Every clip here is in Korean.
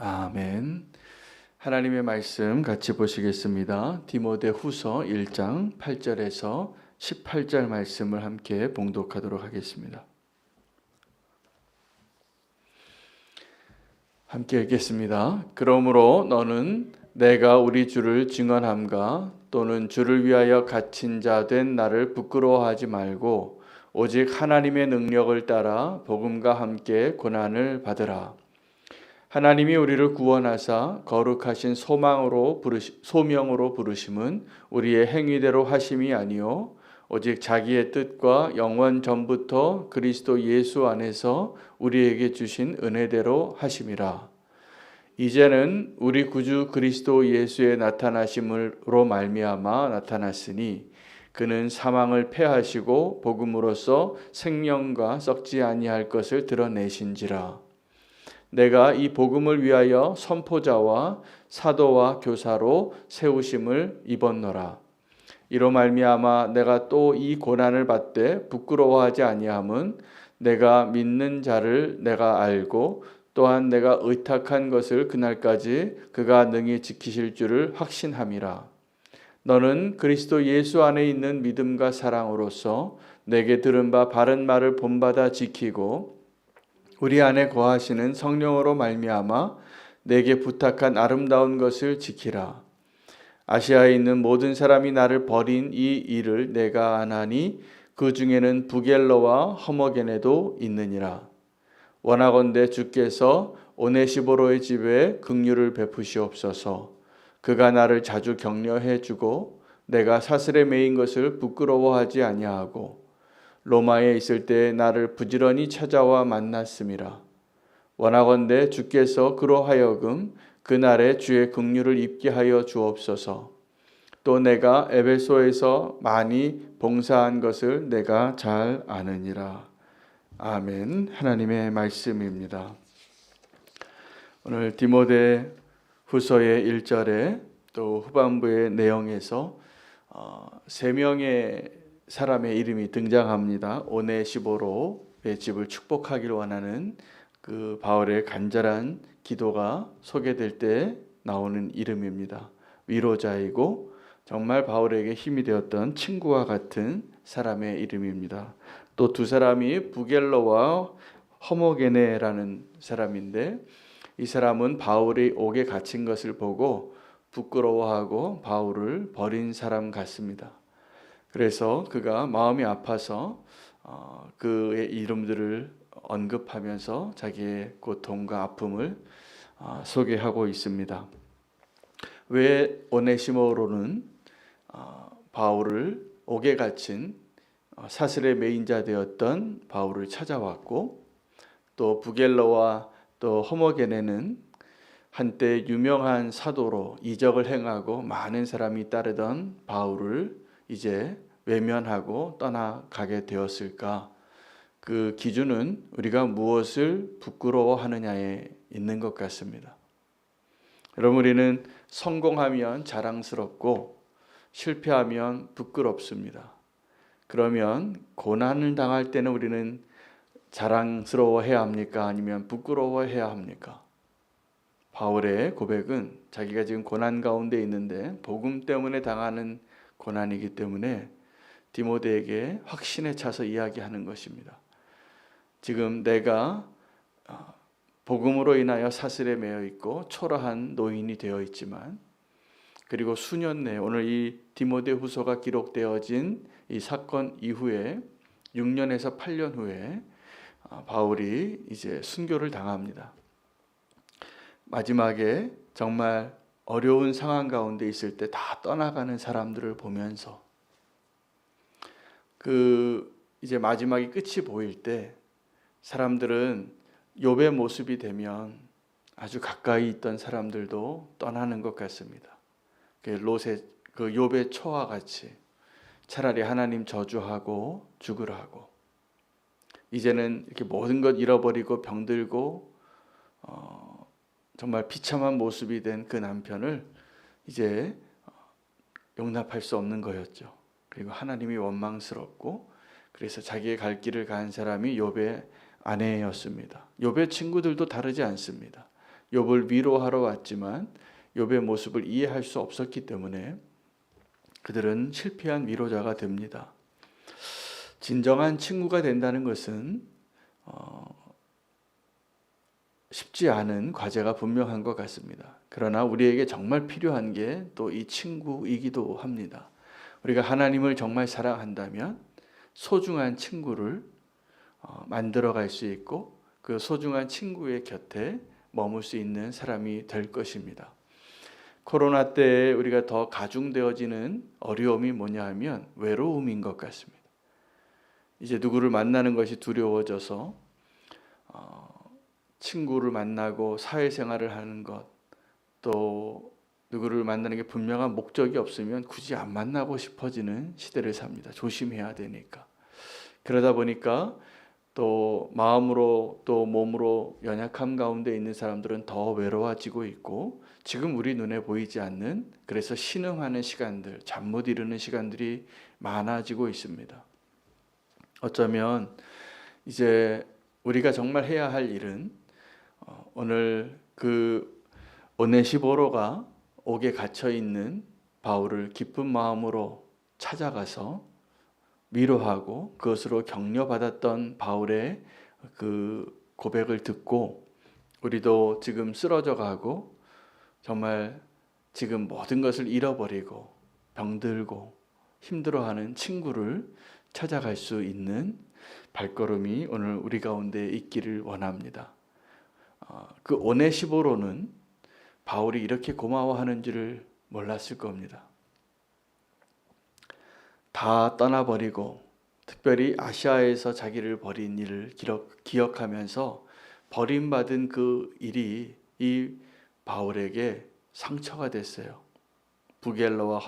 아멘. 하나님의 말씀 같이 보시겠습니다. 디모데후서 1장 8절에서 18절 말씀을 함께 봉독하도록 하겠습니다. 함께 읽겠습니다. 그러므로 너는 내가 우리 주를 증언함과 또는 주를 위하여 갇힌 자 된 나를 부끄러워하지 말고 오직 하나님의 능력을 따라 복음과 함께 고난을 받으라. 하나님이 우리를 구원하사 거룩하신 소명으로 부르심은 우리의 행위대로 하심이 아니요 오직 자기의 뜻과 영원 전부터 그리스도 예수 안에서 우리에게 주신 은혜대로 하심이라. 이제는 우리 구주 그리스도 예수의 나타나심으로 말미암아 나타났으니 그는 사망을 패하시고 복음으로써 생명과 썩지 아니할 것을 드러내신지라. 내가 이 복음을 위하여 선포자와 사도와 교사로 세우심을 입었노라. 이로 말미암아 내가 또 이 고난을 받되 부끄러워하지 아니함은 내가 믿는 자를 내가 알고 또한 내가 의탁한 것을 그날까지 그가 능히 지키실 줄을 확신함이라. 너는 그리스도 예수 안에 있는 믿음과 사랑으로서 내게 들은 바 바른 말을 본받아 지키고 우리 안에 거하시는 성령으로 말미암아 내게 부탁한 아름다운 것을 지키라. 아시아에 있는 모든 사람이 나를 버린 이 일을 내가 아나니 그 중에는 부겔러와 허머게네도 있느니라. 원하건대 주께서 오네시보로의 집에 긍휼을 베푸시옵소서. 그가 나를 자주 격려해 주고 내가 사슬에 매인 것을 부끄러워하지 아니하고 로마에 있을 때 나를 부지런히 찾아와 만났음이라. 원하건대 주께서 그로 하여금 그날에 주의 긍휼을 입게 하여 주옵소서. 또 내가 에베소에서 많이 봉사한 것을 내가 잘 아느니라. 아멘. 하나님의 말씀입니다. 오늘 디모데 후서의 1절에 또 후반부의 내용에서 세 명의 사람의 이름이 등장합니다. 오네시보로의 집을 축복하기를 원하는 그 바울의 간절한 기도가 소개될 때 나오는 이름입니다. 위로자이고 정말 바울에게 힘이 되었던 친구와 같은 사람의 이름입니다. 또 두 사람이 부겔러와 허모게네라는 사람인데 이 사람은 바울이 옥에 갇힌 것을 보고 부끄러워하고 바울을 버린 사람 같습니다. 그래서 그가 마음이 아파서 그의 이름들을 언급하면서 자기의 고통과 아픔을 소개하고 있습니다. 왜 오네시모로는 바울을 옥에 갇힌 사슬의 매인 자 되었던 바울을 찾아왔고 또 부겔러와 또 허모게네는 한때 유명한 사도로 이적을 행하고 많은 사람이 따르던 바울을 이제 외면하고 떠나가게 되었을까? 그 기준은 우리가 무엇을 부끄러워하느냐에 있는 것 같습니다. 여러분, 우리는 성공하면 자랑스럽고 실패하면 부끄럽습니다. 그러면 고난을 당할 때는 우리는 자랑스러워해야 합니까? 아니면 부끄러워해야 합니까? 바울의 고백은 자기가 지금 고난 가운데 있는데 복음 때문에 당하는 고난이기 때문에 디모데에게 확신에 차서 이야기하는 것입니다. 지금 내가 복음으로 인하여 사슬에 매여 있고 초라한 노인이 되어 있지만 그리고 수년 내에 오늘 이 디모데 후서가 기록되어진 이 사건 이후에 6년에서 8년 후에 바울이 이제 순교를 당합니다. 마지막에 정말 어려운 상황 가운데 있을 때 다 떠나가는 사람들을 보면서 이제 마지막이 끝이 보일 때 사람들은 욥의 모습이 되면 아주 가까이 있던 사람들도 떠나는 것 같습니다. 롯의 욥의 초와 같이 차라리 하나님 저주하고 죽으라고 이제는 이렇게 모든 것 잃어버리고 병들고 정말 비참한 모습이 된 그 남편을 이제 용납할 수 없는 거였죠. 그리고 하나님이 원망스럽고 그래서 자기의 갈 길을 간 사람이 욥의 아내였습니다. 욥의 친구들도 다르지 않습니다. 욥을 위로하러 왔지만 욥의 모습을 이해할 수 없었기 때문에 그들은 실패한 위로자가 됩니다. 진정한 친구가 된다는 것은 쉽지 않은 과제가 분명한 것 같습니다. 그러나 우리에게 정말 필요한 게 또 이 친구이기도 합니다. 우리가 하나님을 정말 사랑한다면 소중한 친구를 만들어갈 수 있고 그 소중한 친구의 곁에 머물 수 있는 사람이 될 것입니다. 코로나 때에 우리가 더 가중되어지는 어려움이 뭐냐 하면 외로움인 것 같습니다. 이제 누구를 만나는 것이 두려워져서 친구를 만나고 사회생활을 하는 것, 또 누구를 만나는 게 분명한 목적이 없으면 굳이 안 만나고 싶어지는 시대를 삽니다. 조심해야 되니까. 그러다 보니까 또 마음으로 또 몸으로 연약함 가운데 있는 사람들은 더 외로워지고 있고, 지금 우리 눈에 보이지 않는, 그래서 신음하는 시간들, 잠 못 이루는 시간들이 많아지고 있습니다. 어쩌면 이제 우리가 정말 해야 할 일은 오늘 그 오네시보로가 옥에 갇혀 있는 바울을 기쁜 마음으로 찾아가서 위로하고 그것으로 격려받았던 바울의 그 고백을 듣고 우리도 지금 쓰러져 가고 정말 지금 모든 것을 잃어버리고 병들고 힘들어하는 친구를 찾아갈 수 있는 발걸음이 오늘 우리 가운데 있기를 원합니다. 그 오네시보로는 바울이 이렇게 고마워하는지를 몰랐을 겁니다. 다 떠나버리고 특별히 아시아에서 자기를 버린 일을 기억하면서 버림받은 그 일이 이 바울에게 상처가 됐어요. 부겔러와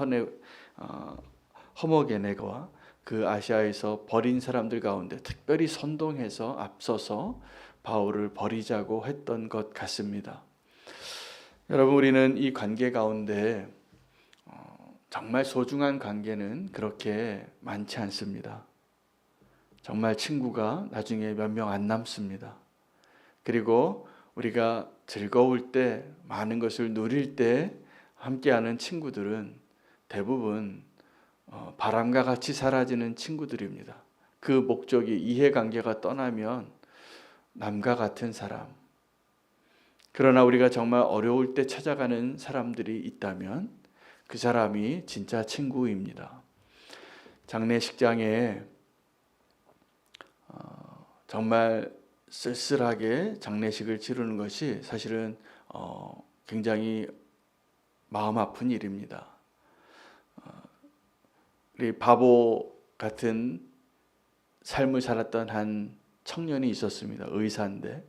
허머게네거와 그 아시아에서 버린 사람들 가운데 특별히 선동해서 앞서서 바울을 버리자고 했던 것 같습니다. 여러분, 우리는 이 관계 가운데 정말 소중한 관계는 그렇게 많지 않습니다. 정말 친구가 나중에 몇 명 안 남습니다. 그리고 우리가 즐거울 때, 많은 것을 누릴 때 함께하는 친구들은 대부분 바람과 같이 사라지는 친구들입니다. 그 목적이, 이해관계가 떠나면 남과 같은 사람. 그러나 우리가 정말 어려울 때 찾아가는 사람들이 있다면 그 사람이 진짜 친구입니다. 장례식장에 정말 쓸쓸하게 장례식을 치르는 것이 사실은 굉장히 마음 아픈 일입니다. 우리 바보 같은 삶을 살았던 한 청년이 있었습니다. 의사인데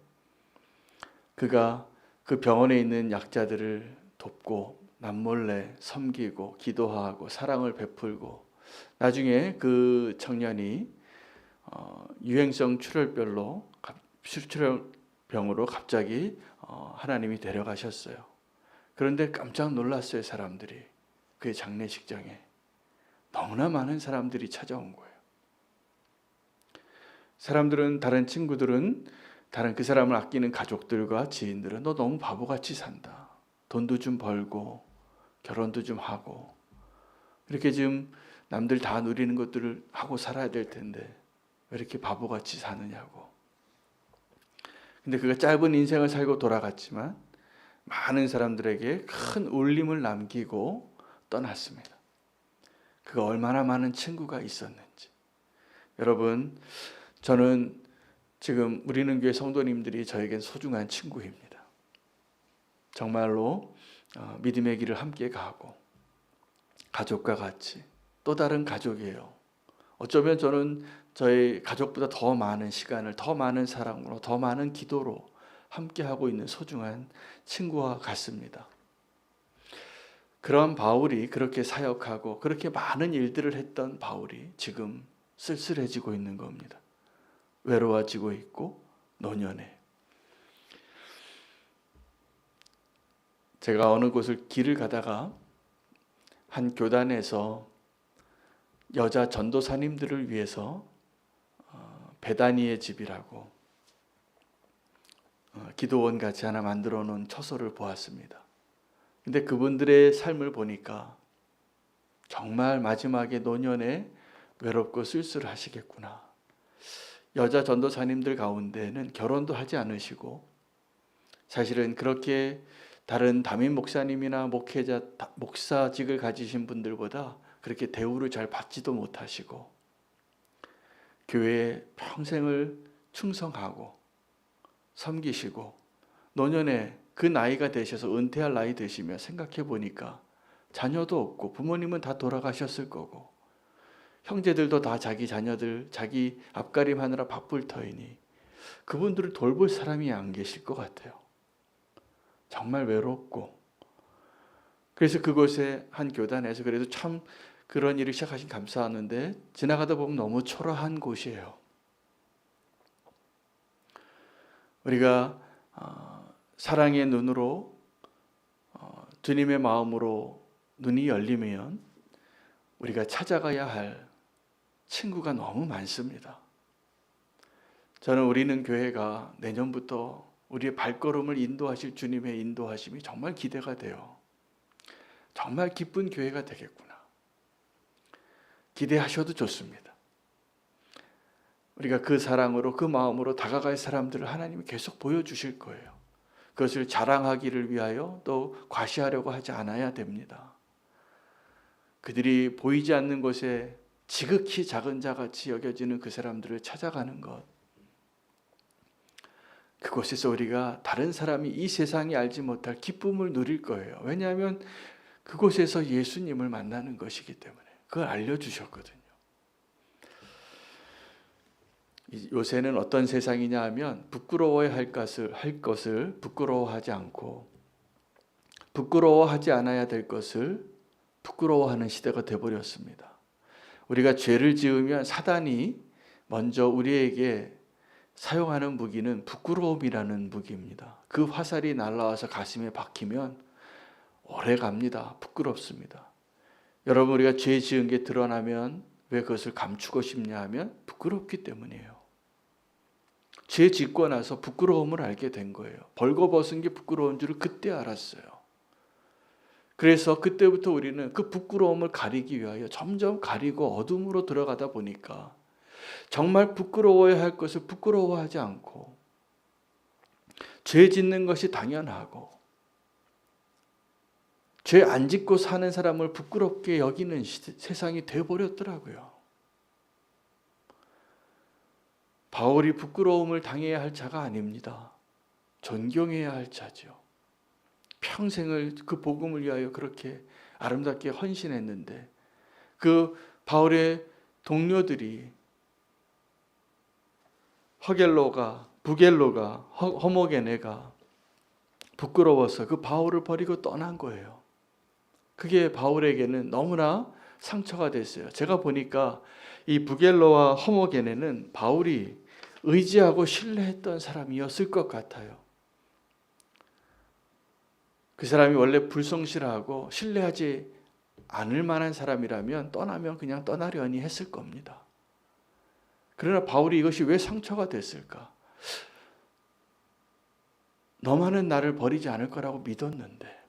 그가 그 병원에 있는 약자들을 돕고 남몰래 섬기고 기도하고 사랑을 베풀고 나중에 그 청년이 유행성 출혈병으로 갑자기 하나님이 데려가셨어요. 그런데 깜짝 놀랐어요. 사람들이 그의 장례식장에 너무나 많은 사람들이 찾아온 거예요. 사람들은, 다른 친구들은, 다른 그 사람을 아끼는 가족들과 지인들은 너 너무 바보같이 산다. 돈도 좀 벌고 결혼도 좀 하고 이렇게 지금 남들 다 누리는 것들을 하고 살아야 될 텐데 왜 이렇게 바보같이 사느냐고. 근데 그가 짧은 인생을 살고 돌아갔지만 많은 사람들에게 큰 울림을 남기고 떠났습니다. 그가 얼마나 많은 친구가 있었는지. 여러분, 저는 지금 우리는 교회 성도님들이 저에겐 소중한 친구입니다. 정말로 믿음의 길을 함께 가고 가족과 같이 또 다른 가족이에요. 어쩌면 저는 저희 가족보다 더 많은 시간을, 더 많은 사랑으로, 더 많은 기도로 함께 하고 있는 소중한 친구와 같습니다. 그런 바울이 그렇게 사역하고 그렇게 많은 일들을 했던 바울이 지금 쓸쓸해지고 있는 겁니다. 외로워지고 있고 노년에. 제가 어느 곳을 길을 가다가 한 교단에서 여자 전도사님들을 위해서 베다니의 집이라고 기도원 같이 하나 만들어 놓은 처소를 보았습니다. 근데 그분들의 삶을 보니까 정말 마지막에 노년에 외롭고 쓸쓸하시겠구나. 여자 전도사님들 가운데는 결혼도 하지 않으시고 사실은 그렇게 다른 담임 목사님이나 목회자, 목사직을 가지신 분들보다 그렇게 대우를 잘 받지도 못하시고 교회에 평생을 충성하고 섬기시고 노년에 그 나이가 되셔서 은퇴할 나이 되시면 생각해 보니까 자녀도 없고 부모님은 다 돌아가셨을 거고 형제들도 다 자기 자녀들 자기 앞가림하느라 바쁠 터이니 그분들을 돌볼 사람이 안 계실 것 같아요. 정말 외롭고 그래서 그곳에 한 교단에서 그래도 참 그런 일을 시작하신 감사하는데 지나가다 보면 너무 초라한 곳이에요. 우리가 사랑의 눈으로 주님의 마음으로 눈이 열리면 우리가 찾아가야 할 친구가 너무 많습니다. 저는 우리는 교회가 내년부터 우리의 발걸음을 인도하실 주님의 인도하심이 정말 기대가 돼요. 정말 기쁜 교회가 되겠구나. 기대하셔도 좋습니다. 우리가 그 사랑으로 그 마음으로 다가갈 사람들을 하나님이 계속 보여주실 거예요. 그것을 자랑하기를 위하여 또 과시하려고 하지 않아야 됩니다. 그들이 보이지 않는 곳에 지극히 작은 자같이 여겨지는 그 사람들을 찾아가는 것. 그곳에서 우리가 다른 사람이 이 세상이 알지 못할 기쁨을 누릴 거예요. 왜냐하면 그곳에서 예수님을 만나는 것이기 때문에 그걸 알려주셨거든요. 요새는 어떤 세상이냐 하면 부끄러워야 할 것을 부끄러워하지 않고 부끄러워하지 않아야 될 것을 부끄러워하는 시대가 되어버렸습니다. 우리가 죄를 지으면 사단이 먼저 우리에게 사용하는 무기는 부끄러움이라는 무기입니다. 그 화살이 날아와서 가슴에 박히면 오래 갑니다. 부끄럽습니다. 여러분 우리가 죄 지은 게 드러나면 왜 그것을 감추고 싶냐 하면 부끄럽기 때문이에요. 죄 짓고 나서 부끄러움을 알게 된 거예요. 벌거벗은 게 부끄러운 줄을 그때 알았어요. 그래서 그때부터 우리는 그 부끄러움을 가리기 위하여 점점 가리고 어둠으로 들어가다 보니까 정말 부끄러워야 할 것을 부끄러워하지 않고 죄 짓는 것이 당연하고 죄 안 짓고 사는 사람을 부끄럽게 여기는 세상이 되어버렸더라고요. 바울이 부끄러움을 당해야 할 자가 아닙니다. 존경해야 할 자죠. 평생을 그 복음을 위하여 그렇게 아름답게 헌신했는데 그 바울의 동료들이 부겔로가 허모게네가 부끄러워서 그 바울을 버리고 떠난 거예요. 그게 바울에게는 너무나 상처가 됐어요. 제가 보니까 이 부겔로와 허모게네는 바울이 의지하고 신뢰했던 사람이었을 것 같아요. 그 사람이 원래 불성실하고 신뢰하지 않을 만한 사람이라면 떠나면 그냥 떠나려니 했을 겁니다. 그러나 바울이 이것이 왜 상처가 됐을까? 너만은 나를 버리지 않을 거라고 믿었는데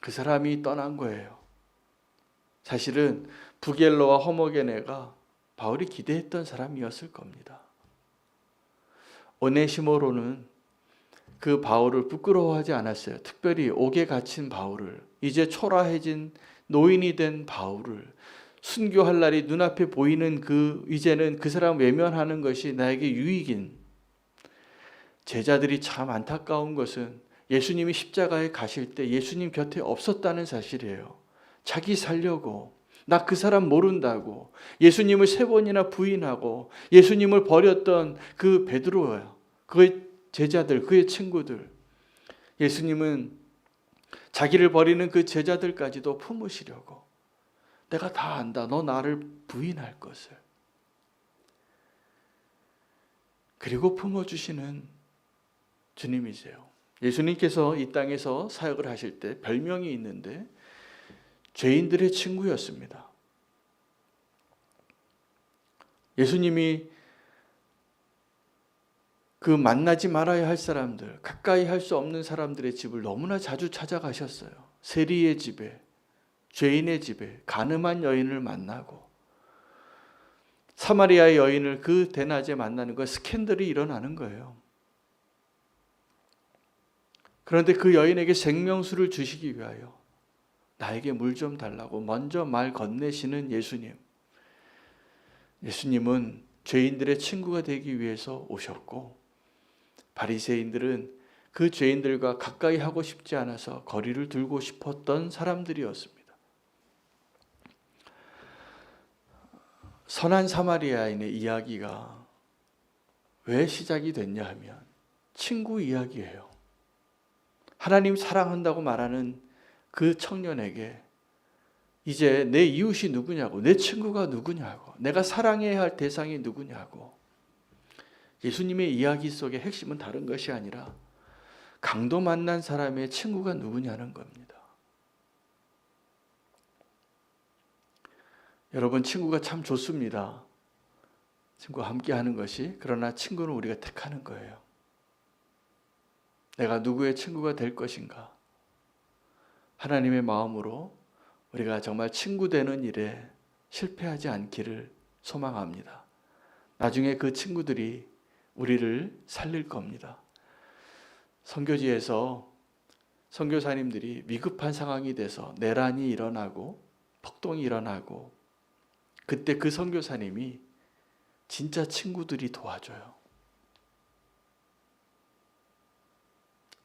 그 사람이 떠난 거예요. 사실은 부겔로와 허모게네가 바울이 기대했던 사람이었을 겁니다. 오네시모로는 그 바울을 부끄러워하지 않았어요. 특별히 옥에 갇힌 바울을, 이제 초라해진 노인이 된 바울을 순교할 날이 눈앞에 보이는 이제는 그 사람 외면하는 것이 나에게 유익인. 제자들이 참 안타까운 것은 예수님이 십자가에 가실 때 예수님 곁에 없었다는 사실이에요. 자기 살려고, 나 그 사람 모른다고 예수님을 3번이나 부인하고 예수님을 버렸던 그 베드로예요. 그의 제자들, 그의 친구들. 예수님은 자기를 버리는 그 제자들까지도 품으시려고, 내가 다 안다, 너 나를 부인할 것을. 그리고 품어주시는 주님이세요. 예수님께서 이 땅에서 사역을 하실 때 별명이 있는데 죄인들의 친구였습니다. 예수님이 그 만나지 말아야 할 사람들, 가까이 할 수 없는 사람들의 집을 너무나 자주 찾아가셨어요. 세리의 집에, 죄인의 집에, 가늠한 여인을 만나고, 사마리아의 여인을 그 대낮에 만나는 거 스캔들이 일어나는 거예요. 그런데 그 여인에게 생명수를 주시기 위하여 나에게 물 좀 달라고 먼저 말 건네시는 예수님. 예수님은 죄인들의 친구가 되기 위해서 오셨고, 바리새인들은 그 죄인들과 가까이 하고 싶지 않아서 거리를 두고 싶었던 사람들이었습니다. 선한 사마리아인의 이야기가 왜 시작이 됐냐 하면 친구 이야기예요. 하나님 사랑한다고 말하는 그 청년에게 이제 내 이웃이 누구냐고, 내 친구가 누구냐고, 내가 사랑해야 할 대상이 누구냐고. 예수님의 이야기 속의 핵심은 다른 것이 아니라 강도 만난 사람의 친구가 누구냐는 겁니다. 여러분, 친구가 참 좋습니다. 친구와 함께 하는 것이. 그러나 친구는 우리가 택하는 거예요. 내가 누구의 친구가 될 것인가? 하나님의 마음으로 우리가 정말 친구 되는 일에 실패하지 않기를 소망합니다. 나중에 그 친구들이 우리를 살릴 겁니다. 선교지에서 선교사님들이 위급한 상황이 돼서 내란이 일어나고 폭동이 일어나고, 그때 그 선교사님이 진짜 친구들이 도와줘요.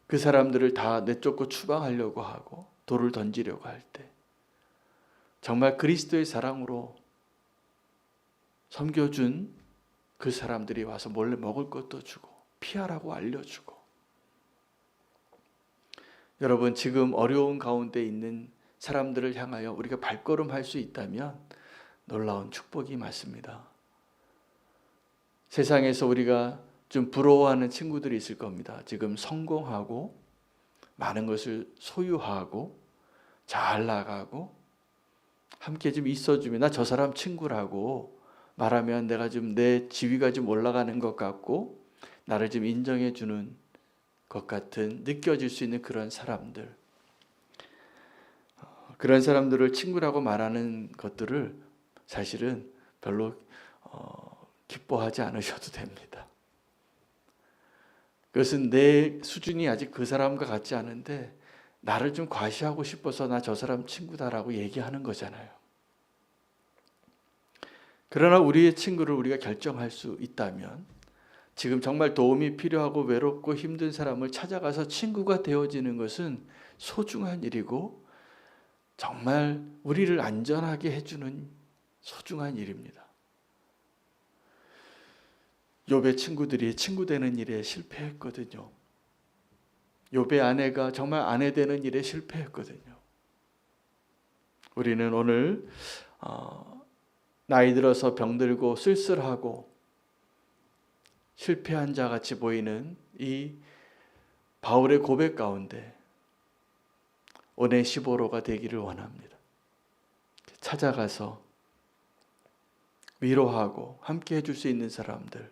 그 사람들을 다 내쫓고 추방하려고 하고 돌을 던지려고 할 때 정말 그리스도의 사랑으로 섬겨준 그 사람들이 와서 몰래 먹을 것도 주고 피하라고 알려주고. 여러분, 지금 어려운 가운데 있는 사람들을 향하여 우리가 발걸음할 수 있다면 놀라운 축복이 맞습니다. 세상에서 우리가 좀 부러워하는 친구들이 있을 겁니다. 지금 성공하고 많은 것을 소유하고 잘 나가고 함께 좀 있어주면 나 저 사람 친구라고 말하면 내가 좀 내 지위가 좀 올라가는 것 같고 나를 좀 인정해 주는 것 같은 느껴질 수 있는 그런 사람들, 그런 사람들을 친구라고 말하는 것들을 사실은 별로 기뻐하지 않으셔도 됩니다. 그것은 내 수준이 아직 그 사람과 같지 않은데 나를 좀 과시하고 싶어서 나 저 사람 친구다라고 얘기하는 거잖아요. 그러나 우리의 친구를 우리가 결정할 수 있다면 지금 정말 도움이 필요하고 외롭고 힘든 사람을 찾아가서 친구가 되어지는 것은 소중한 일이고 정말 우리를 안전하게 해주는 소중한 일입니다. 욥의 친구들이 친구 되는 일에 실패했거든요. 욥의 아내가 정말 아내 되는 일에 실패했거든요. 우리는 오늘 나이 들어서 병들고 쓸쓸하고 실패한 자 같이 보이는 이 바울의 고백 가운데 오네시보로가 되기를 원합니다. 찾아가서 위로하고 함께 해줄 수 있는 사람들,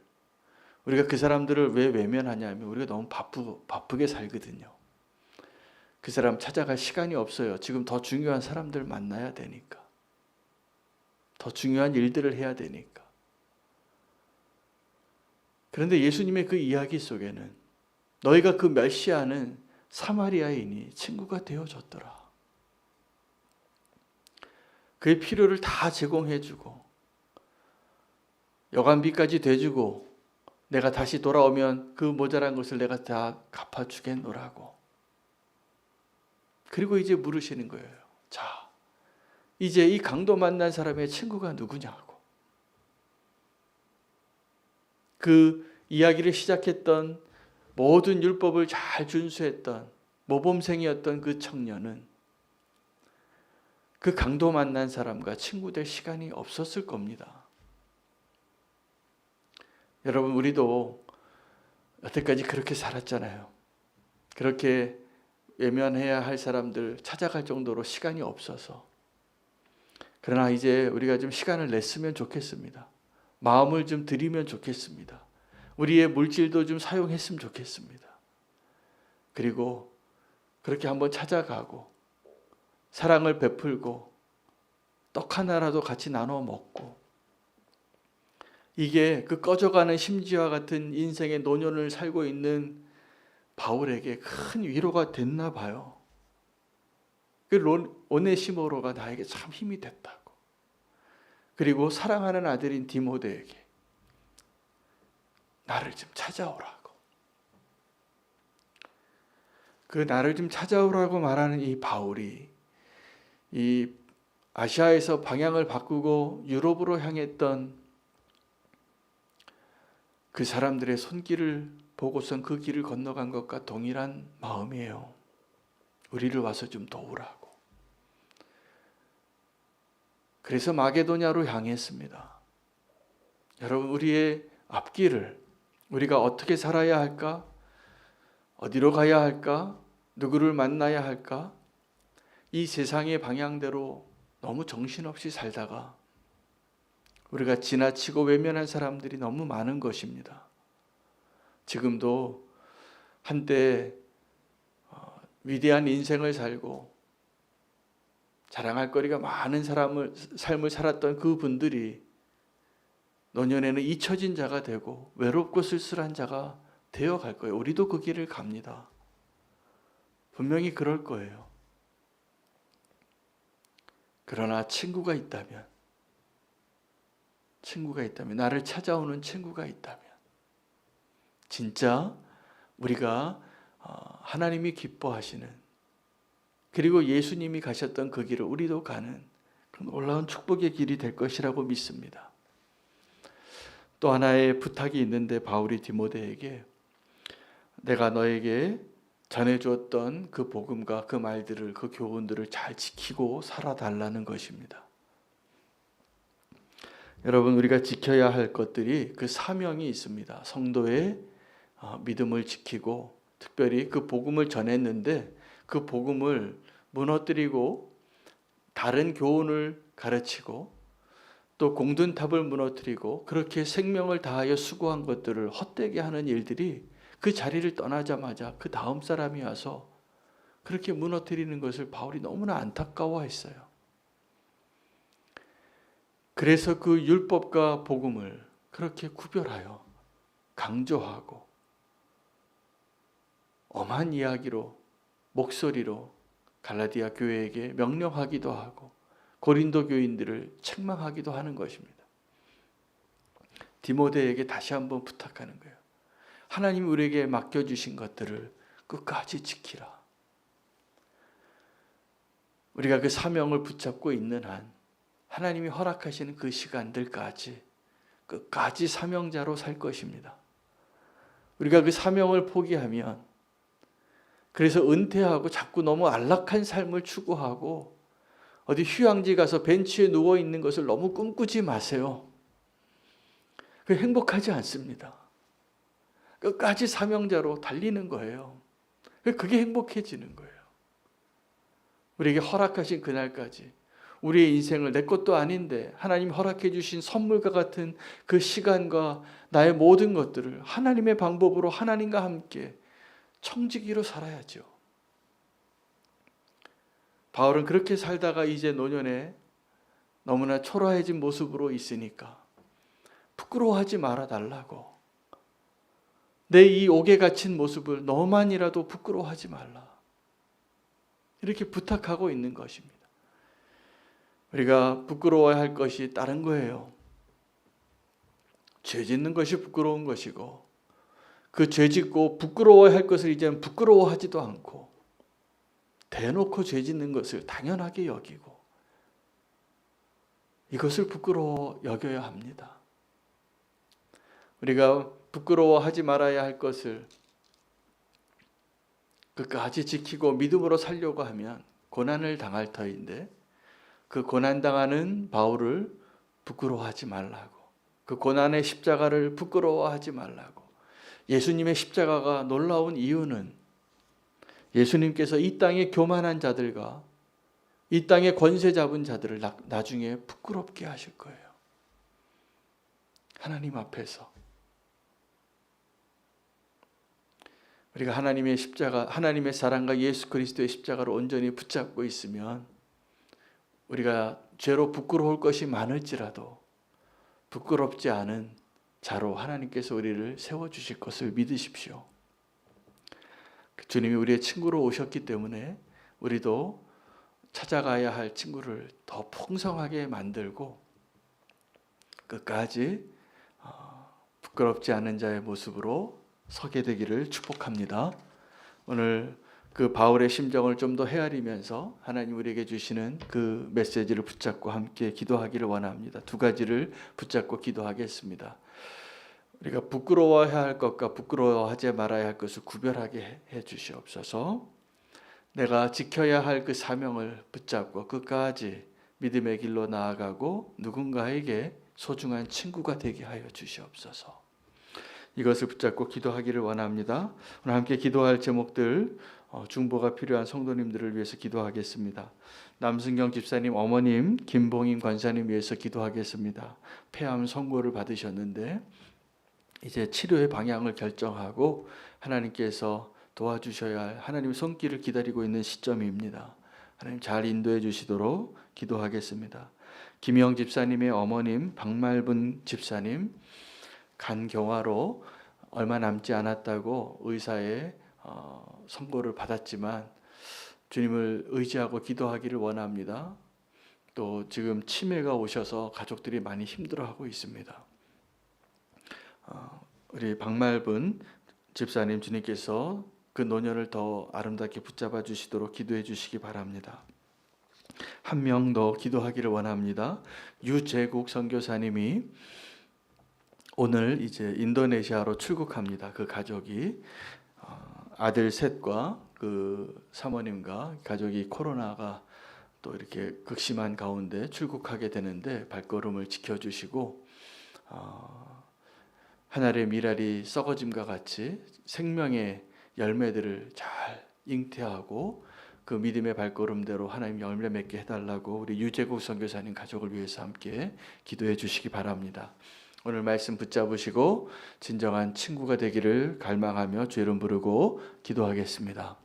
우리가 그 사람들을 왜 외면하냐면 우리가 너무 바쁘게 살거든요. 그 사람 찾아갈 시간이 없어요. 지금 더 중요한 사람들 만나야 되니까. 더 중요한 일들을 해야 되니까. 그런데 예수님의 그 이야기 속에는 너희가 그 멸시하는 사마리아인이 친구가 되어줬더라. 그의 필요를 다 제공해주고 여간비까지 대주고 내가 다시 돌아오면 그 모자란 것을 내가 다 갚아주겠노라고. 그리고 이제 물으시는 거예요. 자, 이제 이 강도 만난 사람의 친구가 누구냐고. 그 이야기를 시작했던 모든 율법을 잘 준수했던 모범생이었던 그 청년은 그 강도 만난 사람과 친구 될 시간이 없었을 겁니다. 여러분, 우리도 여태까지 그렇게 살았잖아요. 그렇게 외면해야 할 사람들 찾아갈 정도로 시간이 없어서. 그러나 이제 우리가 좀 시간을 냈으면 좋겠습니다. 마음을 좀 드리면 좋겠습니다. 우리의 물질도 좀 사용했으면 좋겠습니다. 그리고 그렇게 한번 찾아가고 사랑을 베풀고 떡 하나라도 같이 나눠 먹고, 이게 그 꺼져가는 심지와 같은 인생의 노년을 살고 있는 바울에게 큰 위로가 됐나 봐요. 그 오네시모로가 나에게 참 힘이 됐다고. 그리고 사랑하는 아들인 디모데에게 나를 좀 찾아오라고. 그 나를 좀 찾아오라고 말하는 이 바울이 이 아시아에서 방향을 바꾸고 유럽으로 향했던 그 사람들의 손길을 보고선 그 길을 건너간 것과 동일한 마음이에요. 우리를 와서 좀 도우라고. 그래서 마게도냐로 향했습니다. 여러분, 우리의 앞길을 우리가 어떻게 살아야 할까? 어디로 가야 할까? 누구를 만나야 할까? 이 세상의 방향대로 너무 정신없이 살다가 우리가 지나치고 외면한 사람들이 너무 많은 것입니다. 지금도 한때 위대한 인생을 살고 자랑할 거리가 많은 삶을 살았던 그 분들이 노년에는 잊혀진 자가 되고 외롭고 쓸쓸한 자가 되어갈 거예요. 우리도 그 길을 갑니다. 분명히 그럴 거예요. 그러나 친구가 있다면, 나를 찾아오는 친구가 있다면, 진짜 우리가 하나님이 기뻐하시는, 그리고 예수님이 가셨던 그 길을 우리도 가는 그런 놀라운 축복의 길이 될 것이라고 믿습니다. 또 하나의 부탁이 있는데, 바울이 디모데에게 내가 너에게 전해주었던 그 복음과 그 말들을, 그 교훈들을 잘 지키고 살아달라는 것입니다. 여러분, 우리가 지켜야 할 것들이 그 사명이 있습니다. 성도의 믿음을 지키고, 특별히 그 복음을 전했는데 그 복음을 무너뜨리고 다른 교훈을 가르치고 또 공든탑을 무너뜨리고 그렇게 생명을 다하여 수고한 것들을 헛되게 하는 일들이 그 자리를 떠나자마자 그 다음 사람이 와서 그렇게 무너뜨리는 것을 바울이 너무나 안타까워했어요. 그래서 그 율법과 복음을 그렇게 구별하여 강조하고 엄한 이야기로, 목소리로 갈라디아 교회에게 명령하기도 하고 고린도 교인들을 책망하기도 하는 것입니다. 디모데에게 다시 한번 부탁하는 거예요. 하나님이 우리에게 맡겨주신 것들을 끝까지 지키라. 우리가 그 사명을 붙잡고 있는 한 하나님이 허락하시는 그 시간들까지 끝까지 사명자로 살 것입니다. 우리가 그 사명을 포기하면, 그래서 은퇴하고 자꾸 너무 안락한 삶을 추구하고 어디 휴양지 가서 벤치에 누워있는 것을 너무 꿈꾸지 마세요. 그 행복하지 않습니다. 끝까지 사명자로 달리는 거예요. 그게 행복해지는 거예요. 우리에게 허락하신 그날까지 우리의 인생을, 내 것도 아닌데 하나님 허락해 주신 선물과 같은 그 시간과 나의 모든 것들을 하나님의 방법으로 하나님과 함께 청지기로 살아야죠. 바울은 그렇게 살다가 이제 노년에 너무나 초라해진 모습으로 있으니까 부끄러워하지 말아 달라고, 내 이 옥에 갇힌 모습을 너만이라도 부끄러워하지 말라, 이렇게 부탁하고 있는 것입니다. 우리가 부끄러워야 할 것이 다른 거예요. 죄 짓는 것이 부끄러운 것이고, 그 죄 짓고 부끄러워야 할 것을 이제는 부끄러워하지도 않고 대놓고 죄 짓는 것을 당연하게 여기고 이것을 부끄러워 여겨야 합니다. 우리가 부끄러워하지 말아야 할 것을 끝까지 지키고 믿음으로 살려고 하면 고난을 당할 터인데, 그 고난당하는 바울을 부끄러워하지 말라고, 그 고난의 십자가를 부끄러워하지 말라고. 예수님의 십자가가 놀라운 이유는 예수님께서 이 땅의 교만한 자들과 이 땅의 권세 잡은 자들을 나중에 부끄럽게 하실 거예요. 하나님 앞에서 우리가 하나님의 십자가, 하나님의 사랑과 예수 그리스도의 십자가를 온전히 붙잡고 있으면 우리가 죄로 부끄러울 것이 많을지라도 부끄럽지 않은 자로 하나님께서 우리를 세워주실 것을 믿으십시오. 주님이 우리의 친구로 오셨기 때문에 우리도 찾아가야 할 친구를 더 풍성하게 만들고 끝까지 부끄럽지 않은 자의 모습으로 서게 되기를 축복합니다. 오늘 그 바울의 심정을 좀 더 헤아리면서 하나님 우리에게 주시는 그 메시지를 붙잡고 함께 기도하기를 원합니다. 두 가지를 붙잡고 기도하겠습니다. 우리가 부끄러워해야 할 것과 부끄러워하지 말아야 할 것을 구별하게 해 주시옵소서. 내가 지켜야 할 그 사명을 붙잡고 끝까지 믿음의 길로 나아가고 누군가에게 소중한 친구가 되게 하여 주시옵소서. 이것을 붙잡고 기도하기를 원합니다. 오늘 함께 기도할 제목들 중보가 필요한 성도님들을 위해서 기도하겠습니다. 남승경 집사님 어머님, 김봉임 권사님 위해서 기도하겠습니다. 폐암 선고를 받으셨는데 이제 치료의 방향을 결정하고 하나님께서 도와주셔야 할 하나님의 손길을 기다리고 있는 시점입니다. 하나님 잘 인도해 주시도록 기도하겠습니다. 김영 집사님의 어머님, 박말분 집사님 간경화로 얼마 남지 않았다고 의사의 선고를 받았지만 주님을 의지하고 기도하기를 원합니다. 또 지금 치매가 오셔서 가족들이 많이 힘들어하고 있습니다. 우리 박말분 집사님 주님께서 그 노년을 더 아름답게 붙잡아 주시도록 기도해 주시기 바랍니다. 한 명 더 기도하기를 원합니다. 유재국 선교사님이 오늘 이제 인도네시아로 출국합니다. 그 가족이 아들 셋과 그 사모님과 가족이 코로나가 또 이렇게 극심한 가운데 출국하게 되는데 발걸음을 지켜주시고 하늘의 미랄이 썩어짐과 같이 생명의 열매들을 잘 잉태하고 그 믿음의 발걸음대로 하나님 열매 맺게 해달라고 우리 유재국 선교사님 가족을 위해서 함께 기도해 주시기 바랍니다. 오늘 말씀 붙잡으시고 진정한 친구가 되기를 갈망하며 주 이름 부르고 기도하겠습니다.